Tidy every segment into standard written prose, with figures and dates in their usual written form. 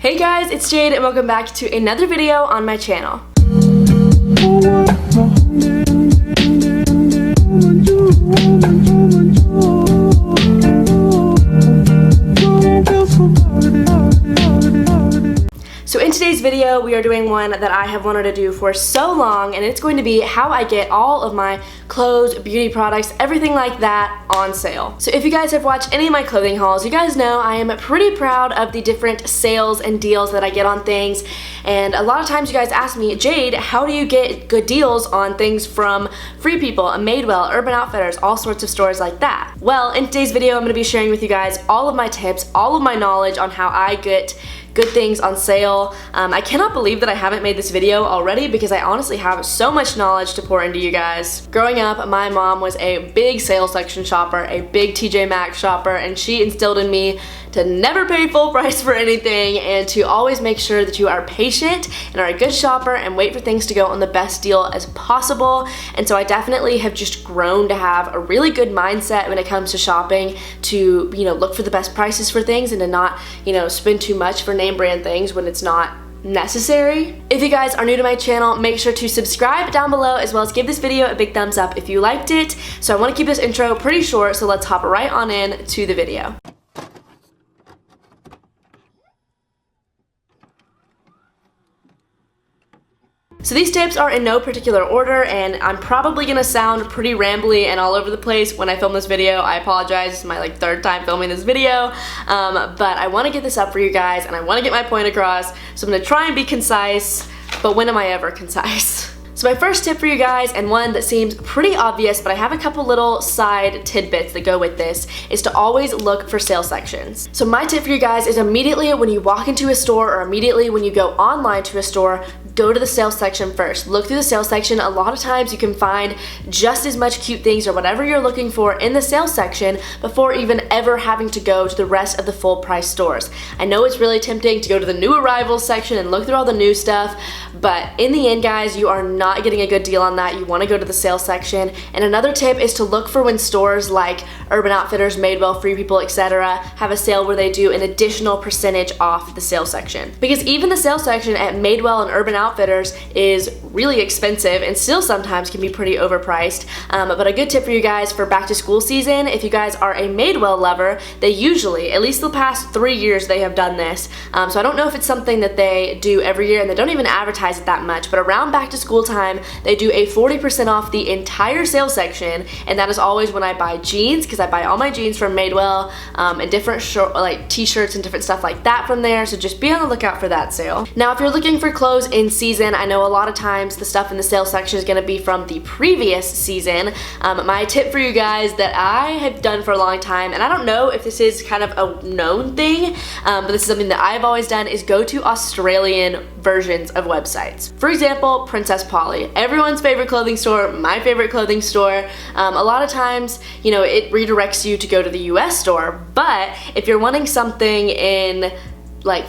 Hey guys, it's Jade and welcome back to another video on my channel. So in today's video, we are doing one that I have wanted to do for so long, and it's going to be how I get all of my clothes, beauty products, everything like that on sale. So if you guys have watched any of my clothing hauls, you guys know I am pretty proud of the different sales and deals that I get on things. And a lot of times you guys ask me, Jade, how do you get good deals on things from Free People, Madewell, Urban Outfitters, all sorts of stores like that? Well, in today's video, I'm going to be sharing with you guys all of my tips, all of my knowledge on how I get good things on sale. I cannot believe that I haven't made this video already because I honestly have so much knowledge to pour into you guys. Growing up, my mom was a big sales section shopper, a big TJ Maxx shopper, and she instilled in me to never pay full price for anything and to always make sure that you are patient and are a good shopper and wait for things to go on the best deal as possible. And so I definitely have just grown to have a really good mindset when it comes to shopping, to, look for the best prices for things and to not, spend too much for name brand things when it's not necessary. If you guys are new to my channel, make sure to subscribe down below, as well as give this video a big thumbs up if you liked it. So I want to keep this intro pretty short, so let's hop right on in to the video. So these tips are in no particular order, and I'm probably gonna sound pretty rambly and all over the place when I film this video. I apologize, it's my third time filming this video, but I wanna get this up for you guys and I wanna get my point across, so I'm gonna try and be concise, but when am I ever concise? So my first tip for you guys, and one that seems pretty obvious, but I have a couple little side tidbits that go with this, is to always look for sale sections. So my tip for you guys is immediately when you walk into a store or immediately when you go online to a store, go to the sales section first. Look through the sales section. A lot of times you can find just as much cute things or whatever you're looking for in the sales section before even ever having to go to the rest of the full price stores. I know it's really tempting to go to the new arrivals section and look through all the new stuff, but in the end, guys, you are not getting a good deal on that. You want to go to the sales section. And another tip is to look for when stores like Urban Outfitters, Madewell, Free People, etc. have a sale where they do an additional percentage off the sales section. Because even the sales section at Madewell and Urban Outfitters is really expensive and still sometimes can be pretty overpriced. But a good tip for you guys for back to school season, if you guys are a Madewell lover, they usually, at least the past 3 years, they have done this. So I don't know if it's something that they do every year, and they don't even advertise it that much, but around back to school time, they do a 40% off the entire sales section, and that is always when I buy jeans, because I buy all my jeans from Madewell, and different t-shirts and different stuff like that from there, so just be on the lookout for that sale. Now, if you're looking for clothes in season, I know a lot of times the stuff in the sales section is going to be from the previous season. My tip for you guys that I have done for a long time, and I don't know if this is kind of a known thing, but this is something that I've always done, is go to Australian versions of websites. For example, Princess Polly, everyone's favorite clothing store, my favorite clothing store. A lot of times, it redirects you to go to the US store, but if you're wanting something in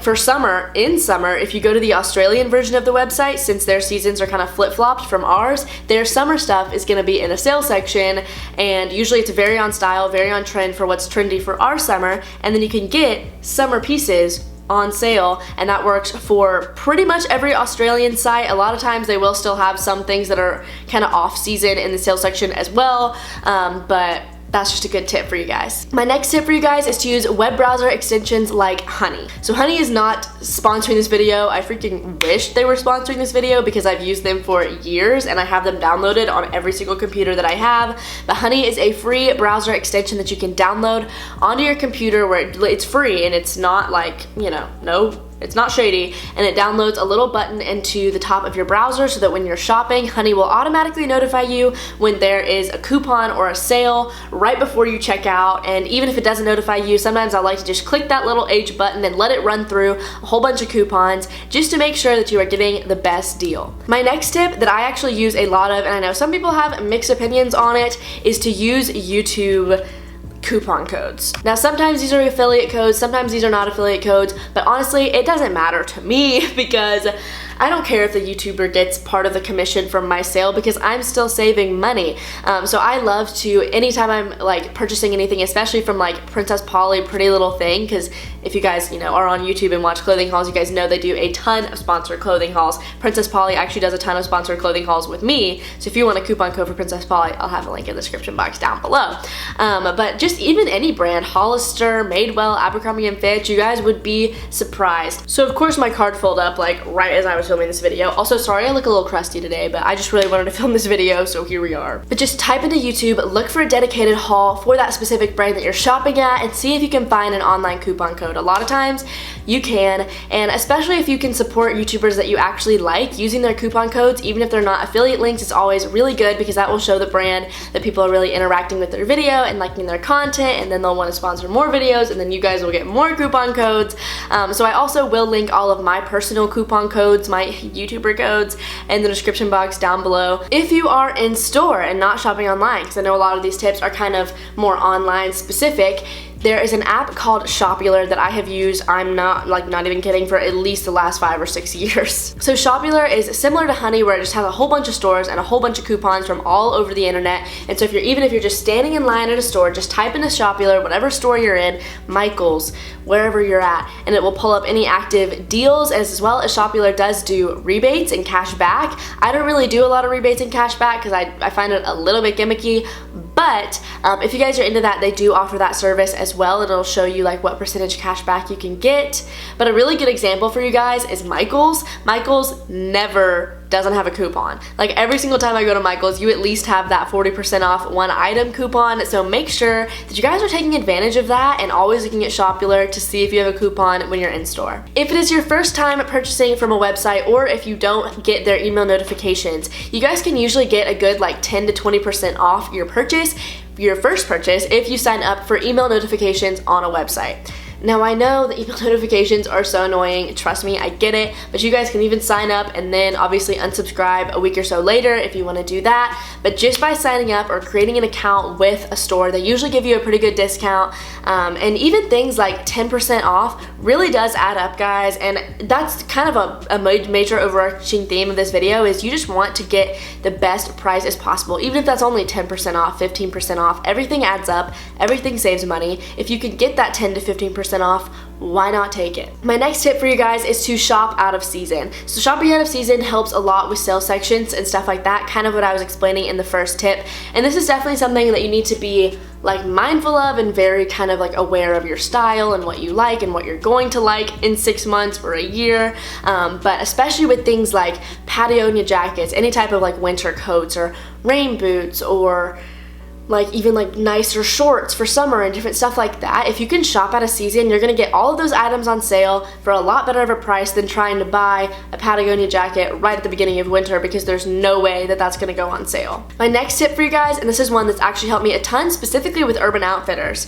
for summer, if you go to the Australian version of the website, since their seasons are kind of flip-flopped from ours, their summer stuff is going to be in a sale section, and usually it's very on style, very on trend for what's trendy for our summer, and then you can get summer pieces on sale, and that works for pretty much every Australian site. A lot of times they will still have some things that are kind of off season in the sale section as well, but that's just a good tip for you guys. My next tip for you guys is to use web browser extensions like Honey. So Honey is not sponsoring this video. I freaking wish they were sponsoring this video because I've used them for years and I have them downloaded on every single computer that I have. But Honey is a free browser extension that you can download onto your computer where it's free and it's not it's not shady, and it downloads a little button into the top of your browser so that when you're shopping, Honey will automatically notify you when there is a coupon or a sale right before you check out. And even if it doesn't notify you, sometimes I like to just click that little H button and let it run through a whole bunch of coupons just to make sure that you are getting the best deal. My next tip that I actually use a lot of, and I know some people have mixed opinions on it, is to use YouTube coupon codes. Now sometimes these are affiliate codes, sometimes these are not affiliate codes, but honestly it doesn't matter to me because I don't care if the YouTuber gets part of the commission from my sale because I'm still saving money. So I love to, anytime I'm like purchasing anything, especially from like Princess Polly, Pretty Little Thing, because if you guys, you know, are on YouTube and watch clothing hauls, you guys know they do a ton of sponsored clothing hauls. Princess Polly actually does a ton of sponsored clothing hauls with me, so if you want a coupon code for Princess Polly, I'll have a link in the description box down below. But just even any brand, Hollister, Madewell, Abercrombie & Fitch, you guys would be surprised. So of course my card filled up like right as I was filming this video. Also, sorry I look a little crusty today, but I just really wanted to film this video, so here we are. But just type into YouTube, look for a dedicated haul for that specific brand that you're shopping at, and see if you can find an online coupon code. A lot of times you can, and especially if you can support YouTubers that you actually like, using their coupon codes, even if they're not affiliate links, it's always really good because that will show the brand that people are really interacting with their video and liking their content, and then they'll want to sponsor more videos, and then you guys will get more coupon codes. So I also will link all of my personal coupon codes, my YouTuber codes, in the description box down below if you are in store and not shopping online, because I know a lot of these tips are kind of more online specific. There is an app called ShopEuler that I have used, I'm not even kidding, for at least the last 5 or 6 years. So ShopEuler is similar to Honey, where it just has a whole bunch of stores and a whole bunch of coupons from all over the internet. And so even if you're just standing in line at a store, just type into ShopEuler, whatever store you're in, Michael's, wherever you're at, and it will pull up any active deals, as well as ShopEuler does do rebates and cash back. I don't really do a lot of rebates and cash back because I find it a little bit gimmicky, but if you guys are into that, they do offer that service as well. It'll show you like what percentage cash back you can get. But a really good example for you guys is Michael's. Michael's never doesn't have a coupon. Like every single time I go to Michael's, you at least have that 40% off one item coupon. So make sure that you guys are taking advantage of that and always looking at ShopEuler to see if you have a coupon when you're in store. If it is your first time purchasing from a website, or if you don't get their email notifications, you guys can usually get a good like 10 to 20% off your purchase, your first purchase, if you sign up for email notifications on a website. Now I know the email notifications are so annoying, trust me, I get it, but you guys can even sign up and then obviously unsubscribe a week or so later if you want to do that. But just by signing up or creating an account with a store, they usually give you a pretty good discount, and even things like 10% off really does add up, guys. And that's kind of a major overarching theme of this video, is you just want to get the best price as possible. Even if that's only 10% off, 15% off, everything adds up, everything saves money. If you can get that 10 to 15% off, why not take it? My next tip for you guys is to shop out of season. So shopping out of season helps a lot with sale sections and stuff like that, kind of what I was explaining in the first tip. And this is definitely something that you need to be like mindful of and very kind of like aware of your style and what you like and what you're going to like in 6 months or a year. But especially with things like Patagonia jackets, any type of like winter coats or rain boots, or like even like nicer shorts for summer and different stuff like that. If you can shop out of season, you're gonna get all of those items on sale for a lot better of a price than trying to buy a Patagonia jacket right at the beginning of winter, because there's no way that that's gonna go on sale. My next tip for you guys, and this is one that's actually helped me a ton specifically with Urban Outfitters,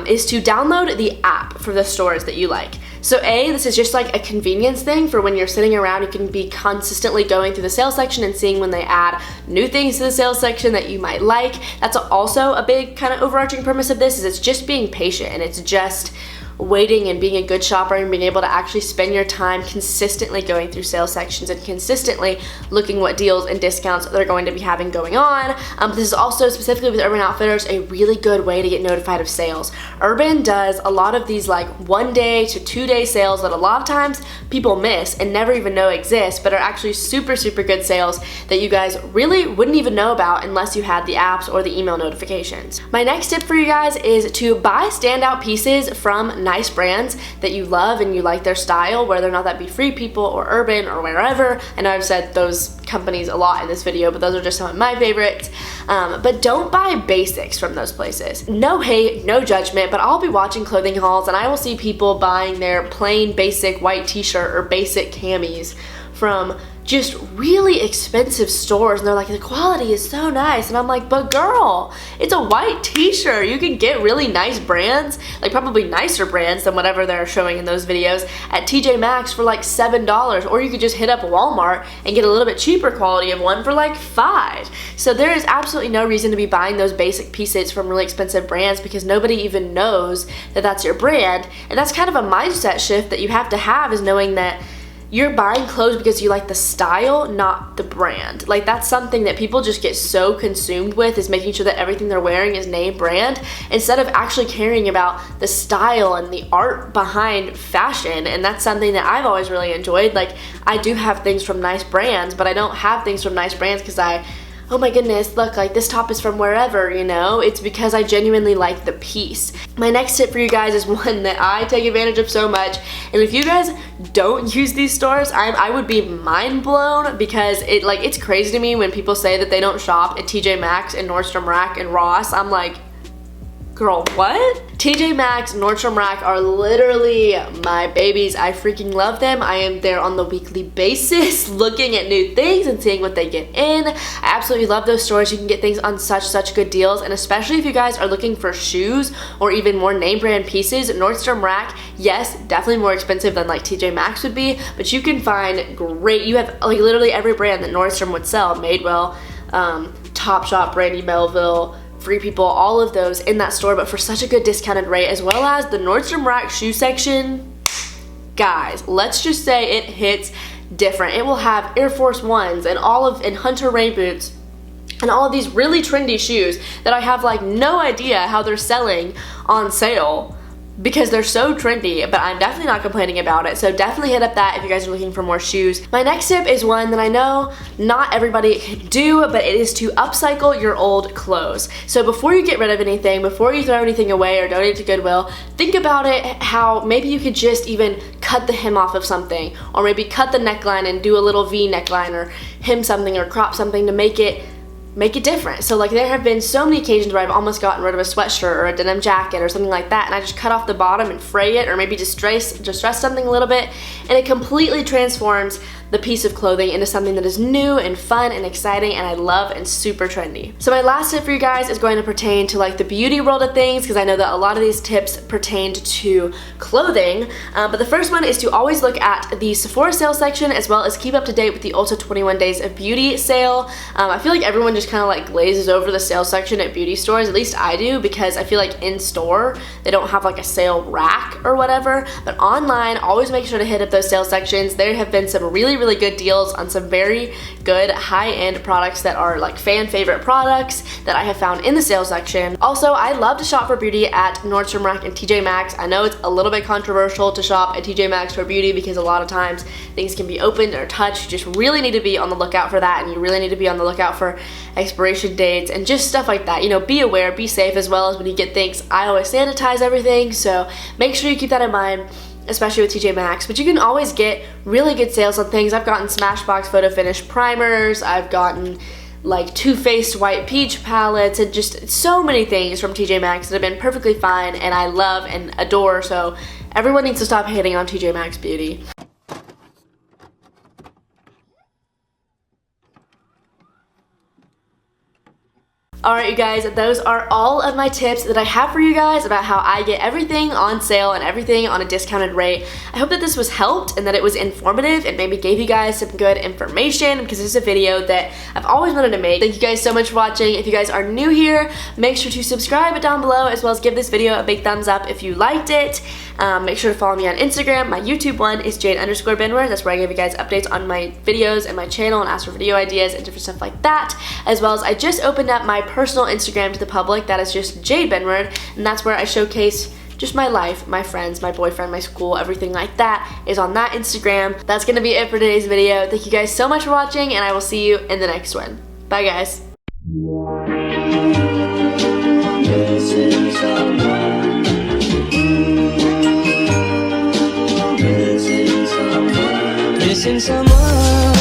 is to download the app for the stores that you like. So this is just like a convenience thing for when you're sitting around. You can be consistently going through the sales section and seeing when they add new things to the sales section that you might like. That's also a big kind of overarching premise of this, is it's just being patient, and it's just waiting and being a good shopper and being able to actually spend your time consistently going through sales sections and consistently looking what deals and discounts they're going to be having going on. This is also, specifically with Urban Outfitters, a really good way to get notified of sales. Urban does a lot of these like 1 day to 2 day sales that a lot of times people miss and never even know exist, but are actually super, super good sales that you guys really wouldn't even know about unless you had the apps or the email notifications. My next tip for you guys is to buy standout pieces from nice brands that you love and you like their style, whether or not that be Free People or Urban or wherever. I know I've said those companies a lot in this video, but those are just some of my favorites. But don't buy basics from those places. No hate, no judgment, but I'll be watching clothing hauls and I will see people buying their plain basic white t-shirt or basic camis from just really expensive stores, and they're like, the quality is so nice, and I'm like, but girl, it's a white t-shirt. You can get really nice brands, like probably nicer brands than whatever they're showing in those videos, at TJ Maxx for like $7, or you could just hit up Walmart and get a little bit cheaper quality of one for like $5. So there is absolutely no reason to be buying those basic pieces from really expensive brands, because nobody even knows that that's your brand. And that's kind of a mindset shift that you have to have, is knowing that you're buying clothes because you like the style, not the brand. Like, that's something that people just get so consumed with, is making sure that everything they're wearing is name brand, instead of actually caring about the style and the art behind fashion. And that's something that I've always really enjoyed. Like, I do have things from nice brands, but I don't have things from nice brands because oh my goodness, look, like this top is from wherever, you know? It's because I genuinely like the piece. My next tip for you guys is one that I take advantage of so much, and if you guys don't use these stores, I would be mind blown, because it's crazy to me when people say that they don't shop at TJ Maxx and Nordstrom Rack and Ross. I'm like, girl, what? TJ Maxx, Nordstrom Rack are literally my babies. I freaking love them. I am there on the weekly basis looking at new things and seeing what they get in. I absolutely love those stores. You can get things on such good deals, and especially if you guys are looking for shoes or even more name brand pieces, Nordstrom Rack, yes, definitely more expensive than like TJ Maxx would be, but you can find great, you have like literally every brand that Nordstrom would sell, Madewell, Topshop, Brandy Melville, Free People, all of those in that store, but for such a good discounted rate, as well as the Nordstrom Rack shoe section. Guys, let's just say it hits different. It will have Air Force Ones and and Hunter rain boots and all of these really trendy shoes that I have like no idea how they're selling on sale, because they're so trendy, but I'm definitely not complaining about it. So definitely hit up that if you guys are looking for more shoes. My next tip is one that I know not everybody can do, but it is to upcycle your old clothes. So before you get rid of anything, before you throw anything away or donate to Goodwill, think about it how maybe you could just even cut the hem off of something, or maybe cut the neckline and do a little V neckline, or hem something or crop something to make it different. So like, there have been so many occasions where I've almost gotten rid of a sweatshirt or a denim jacket or something like that, and I just cut off the bottom and fray it, or maybe distress something a little bit, and it completely transforms the piece of clothing into something that is new and fun and exciting and I love and super trendy. So my last tip for you guys is going to pertain to like the beauty world of things, because I know that a lot of these tips pertained to clothing, but the first one is to always look at the Sephora sale section, as well as keep up to date with the Ulta 21 Days of Beauty sale. I feel like everyone just kind of like glazes over the sale section at beauty stores, at least I do, because I feel like in store they don't have like a sale rack or whatever, but online always make sure to hit up those sale sections. There have been some really good deals on some very good high-end products that are like fan favorite products that I have found in the sales section. Also, I love to shop for beauty at Nordstrom Rack and TJ Maxx. I know it's a little bit controversial to shop at TJ Maxx for beauty, because a lot of times things can be opened or touched. You just really need to be on the lookout for that, and you really need to be on the lookout for expiration dates and just stuff like that. You know, be aware, be safe, as well as when you get things, I always sanitize everything, so make sure you keep that in mind, especially with TJ Maxx. But you can always get really good sales on things. I've gotten Smashbox photo finish primers, I've gotten like Too Faced white peach palettes, and just so many things from TJ Maxx that have been perfectly fine and I love and adore. So everyone needs to stop hating on TJ Maxx beauty. Alright you guys, those are all of my tips that I have for you guys about how I get everything on sale and everything on a discounted rate. I hope that this was helped and that it was informative and maybe gave you guys some good information, because this is a video that I've always wanted to make. Thank you guys so much for watching. If you guys are new here, make sure to subscribe down below, as well as give this video a big thumbs up if you liked it. Make sure to follow me on Instagram. My YouTube one is jade_benward. That's where I give you guys updates on my videos and my channel and ask for video ideas and different stuff like that. As well as I just opened up my personal Instagram to the public. That is just Jade Benward, and that's where I showcase just my life, my friends, my boyfriend, my school, everything like that is on that Instagram. That's gonna be it for today's video. Thank you guys so much for watching, and I will see you in the next one. Bye guys. Missing someone